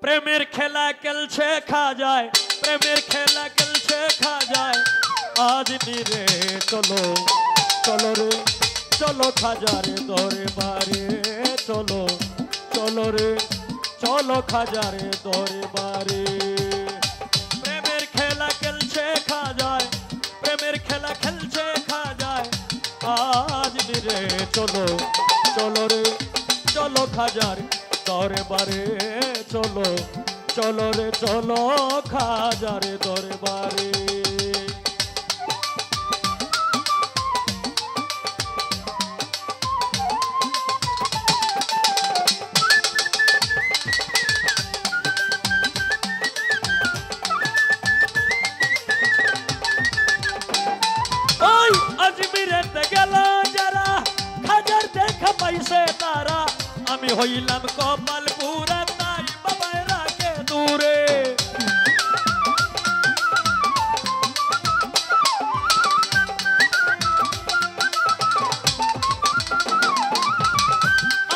প্রেমের খেলা খেলছে খাজায়, প্রেমের খেলা খেলছে খাজায়। আজ নিরে চলো চলো রে চলো খাজারে দরবারে চলো চলো রে চলো খাজারে দরবারে। প্রেমের খেলা খেলছে খাজায়, প্রেমের খেলা খেলছে খাজায়। আজ নিরে চলো চলো রে চলো খাজার দরবারে চলো চলো রে চলো খাজার দরবারে। ওই আজমিরেতে গেল যারা খাজার দেখা পাইছে তারা। আমি হইলাম কপাল পুরা তাই বাবায় রাখে দূরে।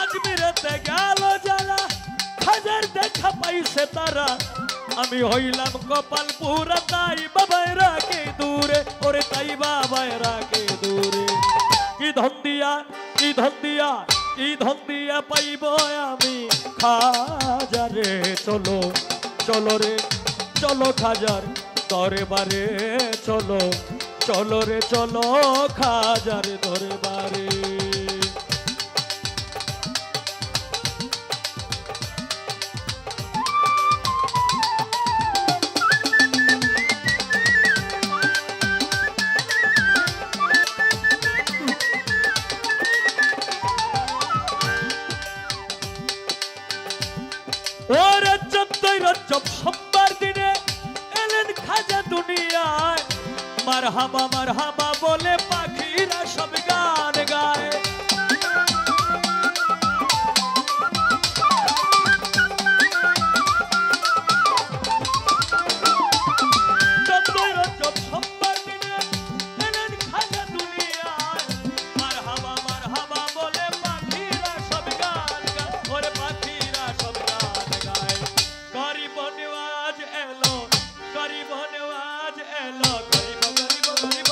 আজমিরেতে গেল যারা খাজার দেখা পাইছে তারা। আমি হইলাম কপাল পুরা তাই বাবায় রাখে দূরে। ওরে তাই বাবায় রাখে দূরে। কি ধন দিয়া কি ধন দিয়া কি ধন দিয়া পাইব আমি খাজারে চলো চলো রে চলো খাজার দরবারে চলো চলো রে চলো খাজার দরবারে। ওরে চোদ্দই রজব সোমবার দিনে এলেন খাজা দুনিয়ায়। মারহাবা মারহাবা বলে পাখিরা সব গান গায়। চোদ্দই রজব সোমবার দিনে এলেন খাজা দুনিয়ায়। মারহাবা মারহাবা বলে পাখিরা সব গান গায়। ওরে পাখিরা সব গান গায়। গরিব নেওয়াজ এলো গরিব নেওয়াজ এলো গরিব গরিব গরিব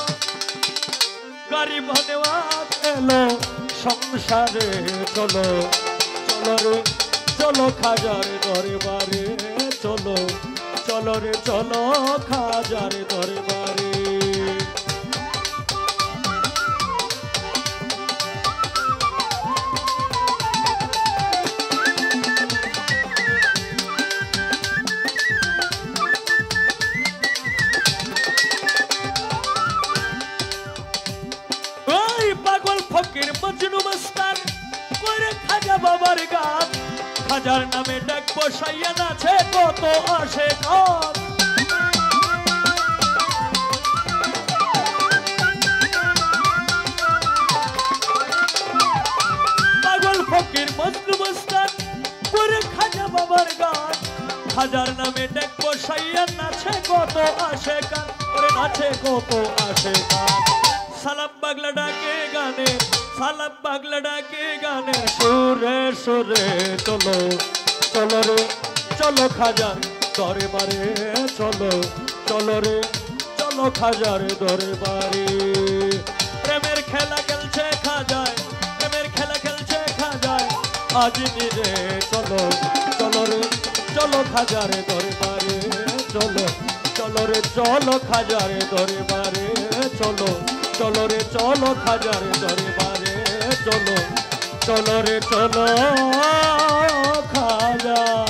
গরিব নেওয়াজ এলো সংসারে চলো চলো রে চলো খাজার দরবারে চলো চলো রে চলো খাজার দরবারে। পাগল ফকির মজনু মস্তান করে খাজা বাবার গান। খাজার নামে ডাক বসাইয়া নাচে কত আসে গান। পাগল ফকির মজনু মস্তান করে খাজা বাবার গান। খাজার নামে ডাক বসাইয়া নাচে কত আসে গান। ওরে নাচে কত আসে গান। সালাম পাগলা ডাকে গানে সালাম পাগলা ডাকে গানে সুরে সুরে চলো চলো রে চলো খাজার দরবারে চলো চলো রে চলো খাজার দরবারে। প্রেমের খেলা খেলছে খাজায়, প্রেমের খেলা খেলছে খাজায়। আজ নিরে চলো চলো রে চলো খাজার দরবারে চলো চলো রে চলো খাজার দরবারে চলো চলো রে চলো খাজার দরবারে চলো চলো রে চলো খাজার